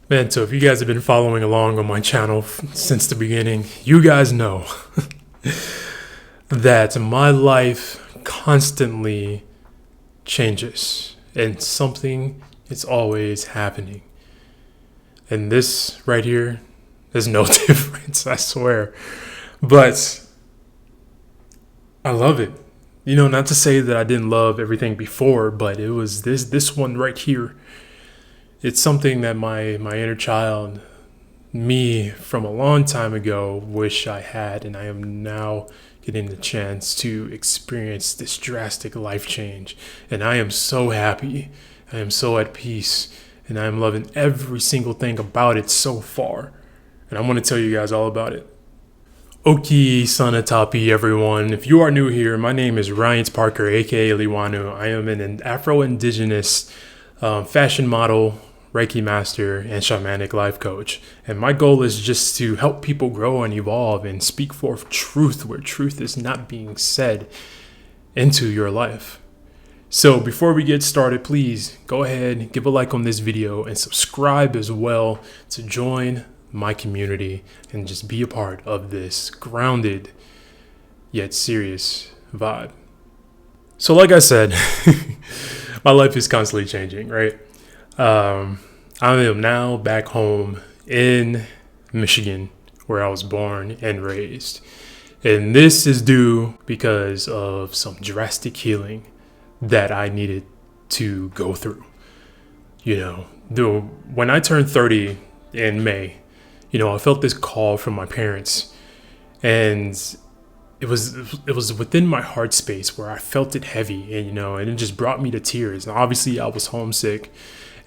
Man, so if you guys have been following along on my channel since the beginning, you guys know that my life constantly changes and something is always happening. And this right here is no difference, I swear. But I love it. Not to say that I didn't love everything before, but it was this one right here. It's something that my inner child, me from a long time ago, wish I had, and I am now getting the chance to experience this drastic life change. And I am so happy. I am so at peace, and I am loving every single thing about it so far. And I'm going to tell you guys all about it. Oki tsanitapi, everyone. If you are new here, my name is Ryan Parker, aka Liwanu. I am an Afro Indigenous fashion model, Reiki master, and shamanic life coach. And my goal is just to help people grow and evolve and speak forth truth where truth is not being said into your life. So before we get started, please go ahead, give a like on this video and subscribe as well to join my community and just be a part of this grounded yet serious vibe. So like I said, my life is constantly changing, right? I am now back home in Michigan, where I was born and raised. And this is due because of some drastic healing that I needed to go through. When I turned 30 in May, I felt this call from my parents, and it was within my heart space where I felt it heavy, and it just brought me to tears. And obviously I was homesick,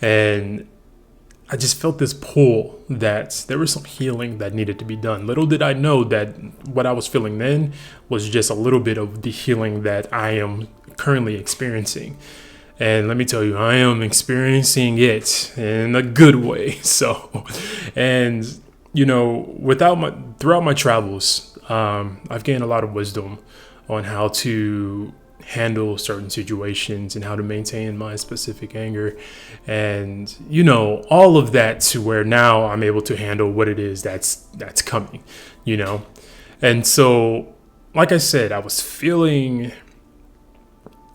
and I just felt this pull that there was some healing that needed to be done. Little did I know that what I was feeling then was just a little bit of the healing that I am currently experiencing. And let me tell you, I am experiencing it in a good way. So, and throughout my travels, I've gained a lot of wisdom on how to handle certain situations and how to maintain my specific anger, and all of that, to where now I'm able to handle what it is that's coming. And so, like I said, I was feeling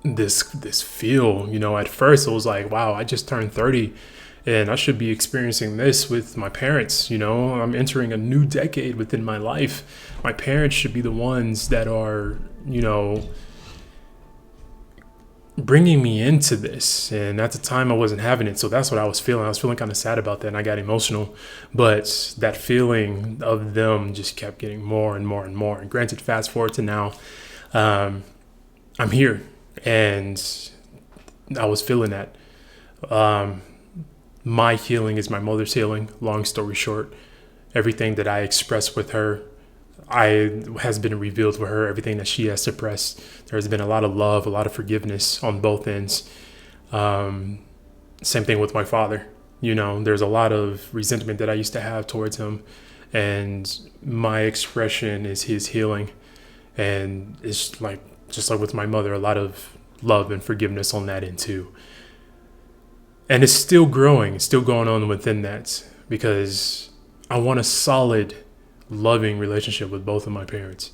this feel. At first it was like, wow, I just turned 30 and I should be experiencing this with my parents. I'm entering a new decade within my life. My parents should be the ones that are, bringing me into this. And at the time I wasn't having it. So that's what I was feeling. I was feeling kind of sad about that, and I got emotional. But that feeling of them just kept getting more and more and more. And granted, fast forward to now, I'm here, and I was feeling that. My healing is my mother's healing. Long story short, everything that I expressed with her has been revealed with her. Everything that she has suppressed, there's been a lot of love, a lot of forgiveness on both ends. Same thing with my father. There's a lot of resentment that I used to have towards him, and my expression is his healing. And it's just like with my mother, a lot of love and forgiveness on that end too. And it's still growing, it's still going on within that, because I want a solid, loving relationship with both of my parents.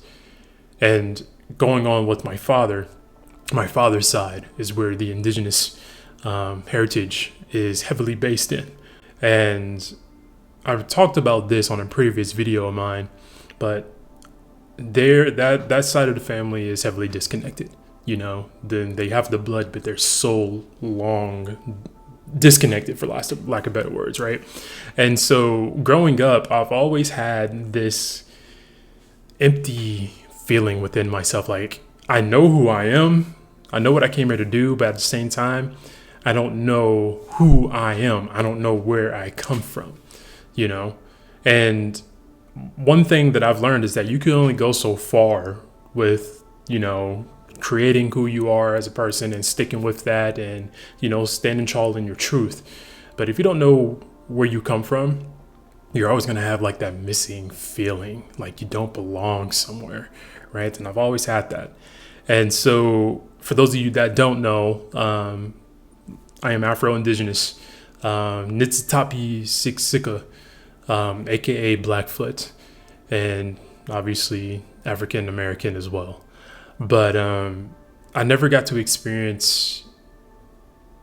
And going on with my father's side is where the indigenous heritage is heavily based in. And I've talked about this on a previous video of mine, but that side of the family is heavily disconnected. Then they have the blood, but they're so long disconnected, for lack of better words, right? And so growing up, I've always had this empty feeling within myself. Like, I know who I am, I know what I came here to do, but at the same time, I don't know who I am. I don't know where I come from, And one thing that I've learned is that you can only go so far with, creating who you are as a person and sticking with that, and standing tall in your truth. But if you don't know where you come from, you're always going to have like that missing feeling, like you don't belong somewhere, right? And I've always had that. And so for those of you that don't know, I am Afro Indigenous. Nitsitapi Siksika, aka Blackfoot, and obviously African American as well. But I never got to experience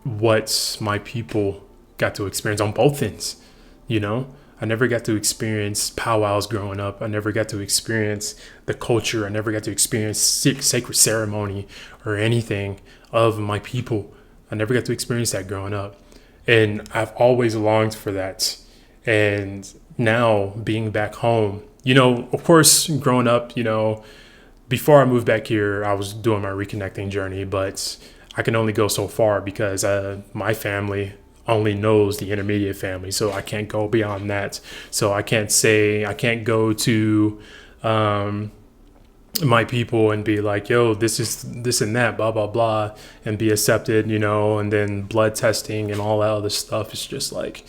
what my people got to experience on both ends, you know? I never got to experience powwows growing up. I never got to experience the culture. I never got to experience sacred ceremony or anything of my people. I never got to experience that growing up. And I've always longed for that. And now being back home, of course, growing up, before I moved back here, I was doing my reconnecting journey, but I can only go so far because my family only knows the intermediate family, so I can't go beyond that. So I can't go to my people and be like, yo, this is this and that, blah, blah, blah, and be accepted, and then blood testing and all that other stuff. It's just like,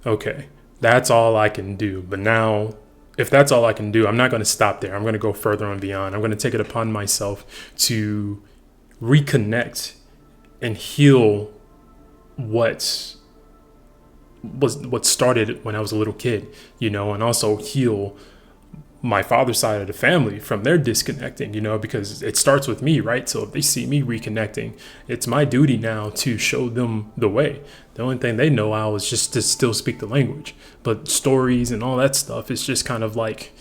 okay, that's all I can do. But now, if that's all I can do, I'm not going to stop there. I'm going to go further and beyond. I'm going to take it upon myself to reconnect and heal what started when I was a little kid, and also heal my father's side of the family from their disconnecting, because it starts with me, right? So if they see me reconnecting, it's my duty now to show them the way. The only thing they know how is just to still speak the language, but stories and all that stuff is just kind of like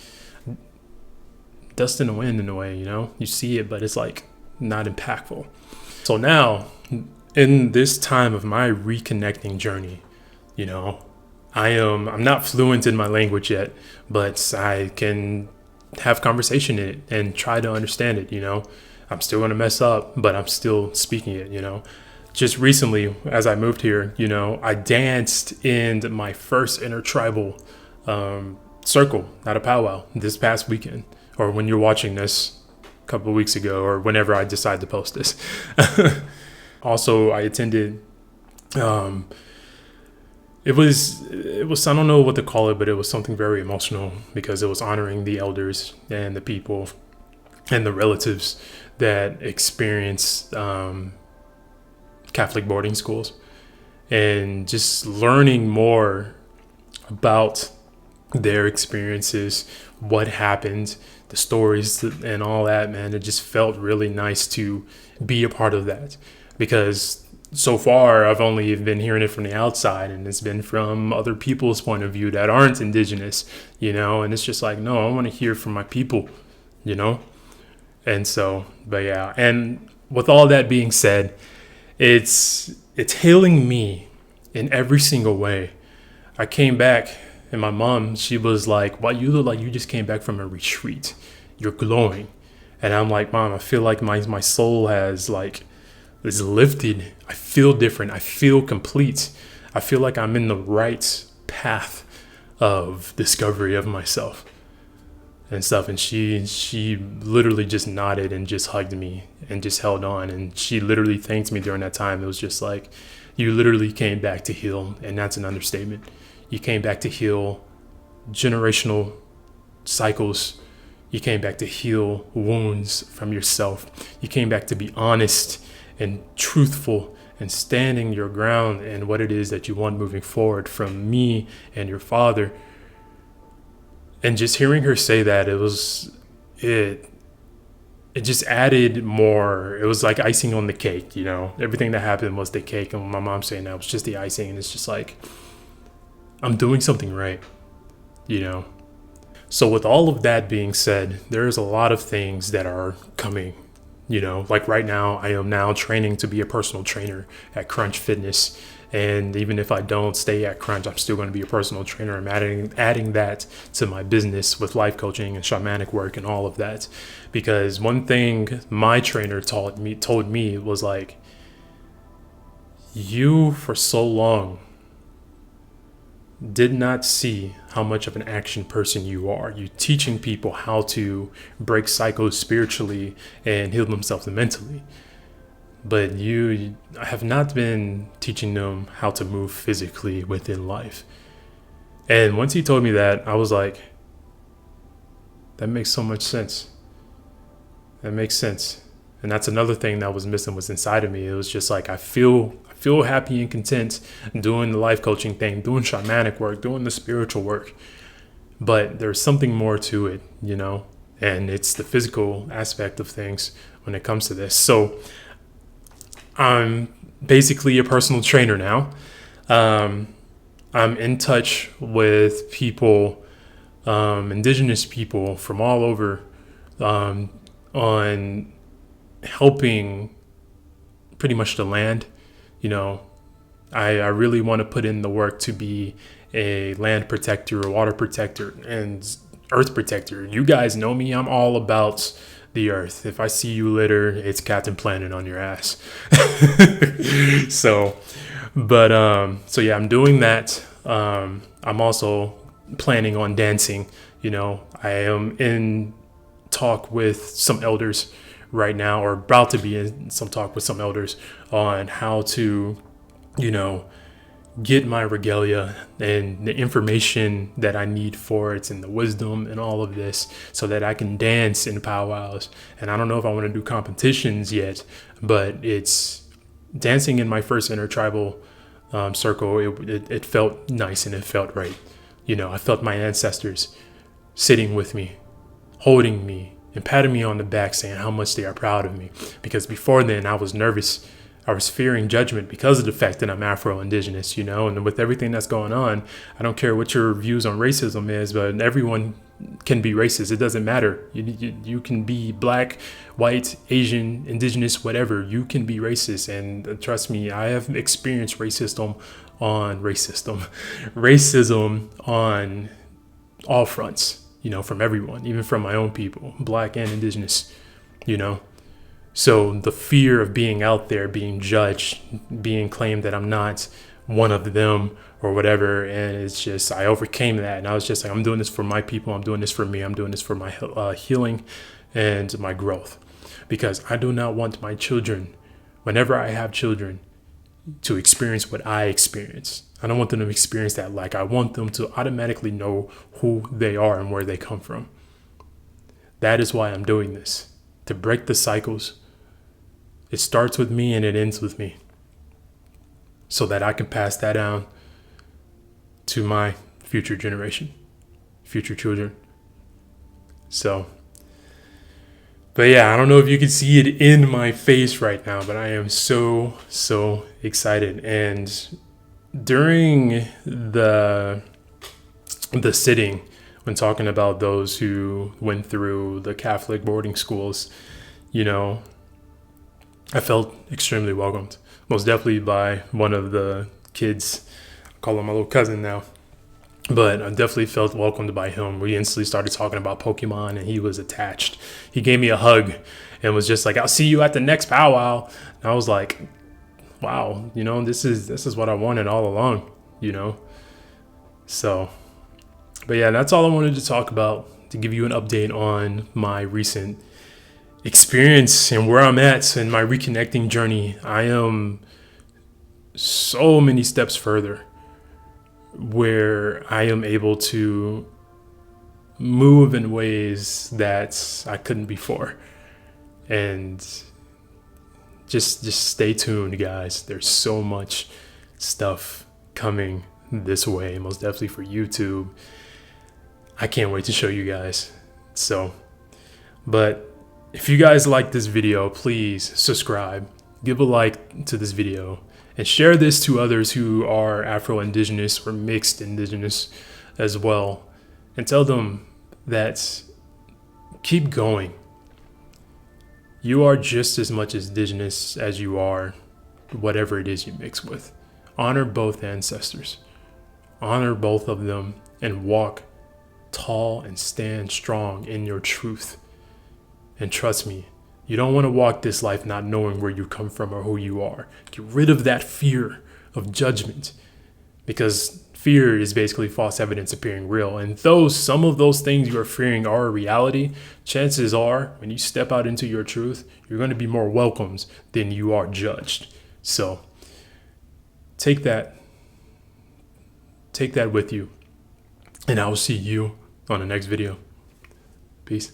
dust in the wind in a way, you see it, but it's like not impactful. So now in this time of my reconnecting journey, I'm not fluent in my language yet, but I can have conversation in it and try to understand it. I'm still going to mess up, but I'm still speaking it. Just recently, as I moved here, I danced in my first intertribal circle, not a powwow, this past weekend, or when you're watching this a couple of weeks ago, or whenever I decide to post this. Also, I attended, it was, I don't know what to call it, but it was something very emotional because it was honoring the elders and the people and the relatives that experienced Catholic boarding schools, and just learning more about their experiences, what happened, the stories and all that, man. It just felt really nice to be a part of that, because so far I've only been hearing it from the outside, and it's been from other people's point of view that aren't indigenous, and it's just like, no, I want to hear from my people, and so, but yeah. And with all that being said, it's healing me in every single way. I came back, and my mom, she was like, "Well, you look like you just came back from a retreat. You're glowing." And I'm like, "Mom, I feel like my soul is lifted. I feel different. I feel complete. I feel like I'm in the right path of discovery of myself and stuff." And she literally just nodded and just hugged me and just held on. And she literally thanked me during that time. It was just like, you literally came back to heal. And that's an understatement. You came back to heal generational cycles. You came back to heal wounds from yourself. You came back to be honest and truthful and standing your ground and what it is that you want moving forward from me and your father. And just hearing her say that, it just added more. It was like icing on the cake, everything that happened was the cake. And my mom saying that was just the icing. And it's just like, I'm doing something right, So with all of that being said, there's a lot of things that are coming. Like right now, I am now training to be a personal trainer at Crunch Fitness. And even if I don't stay at Crunch, I'm still going to be a personal trainer. I'm adding that to my business with life coaching and shamanic work and all of that. Because one thing my trainer told me was like, you for so long did not see how much of an action person you are. You teaching people how to break cycles spiritually and heal themselves mentally. But you have not been teaching them how to move physically within life. And once he told me that, I was like, that makes so much sense. That makes sense. And that's another thing that was missing was inside of me. It was just like, I feel feel happy and content doing the life coaching thing, doing shamanic work, doing the spiritual work. But there's something more to it, you know, and it's the physical aspect of things when it comes to this. So I'm basically a personal trainer now. I'm in touch with people, indigenous people from all over, on helping pretty much the land. You know, I really want to put in the work to be a land protector, water protector, and earth protector. You guys know me. I'm all about the earth. If I see you litter, it's Captain Planet on your ass. So yeah, I'm doing that. I'm also planning on dancing. You know, I am in talk with some elders right now, or about to be in some talk with some elders on how to, you know, get my regalia and the information that I need for it and the wisdom and all of this so that I can dance in powwows. And I don't know if I want to do competitions yet, but it's dancing in my first intertribal circle. It felt nice and it felt right. You know, I felt my ancestors sitting with me, holding me, and patting me on the back, saying how much they are proud of me. Because before then, I was nervous. I was fearing judgment because of the fact that I'm Afro Indigenous, you know, and with everything that's going on, I don't care what your views on racism is, but everyone can be racist. It doesn't matter. You can be black, white, Asian, indigenous, whatever. You can be racist. And trust me, I have experienced racism on all fronts, you know, from everyone, even from my own people, black and indigenous, you know. So the fear of being out there, being judged, being claimed that I'm not one of them or whatever. And it's just, I overcame that. And I was just like, I'm doing this for my people. I'm doing this for me. I'm doing this for my healing and my growth. Because I do not want my children, whenever I have children, to experience what I experience. I don't want them to experience that. Like, I want them to automatically know who they are and where they come from. That is why I'm doing this, to break the cycles. It starts with me and it ends with me, so that I can pass that down to my future generation, future children. So, but yeah, I don't know if you can see it in my face right now, but I am so excited. And during the sitting, when talking about those who went through the Catholic boarding schools, you know, I felt extremely welcomed, most definitely by one of the kids. I call him my little cousin now, but I definitely felt welcomed by him. We instantly started talking about Pokemon, and he was attached. He gave me a hug and was just like, "I'll see you at the next powwow." And I was like, "Wow, you know, this is what I wanted all along, you know." So, but yeah, that's all I wanted to talk about, to give you an update on my recent experience and where I'm at in my reconnecting journey. I am so many steps further, where I am able to move in ways that I couldn't before. And just stay tuned, guys. There's so much stuff coming this way, most definitely for YouTube. I can't wait to show you guys. So, but if you guys like this video, please subscribe, give a like to this video, and share this to others who are Afro Indigenous or mixed Indigenous as well. And tell them that keep going. You are just as much Indigenous as you are whatever it is you mix with. Honor both ancestors. Honor both of them and walk tall and stand strong in your truth. And trust me, you don't want to walk this life not knowing where you come from or who you are. Get rid of that fear of judgment, because fear is basically false evidence appearing real. And though some of those things you are fearing are a reality, chances are when you step out into your truth, you're going to be more welcomed than you are judged. So take that with you, and I will see you on the next video. Peace.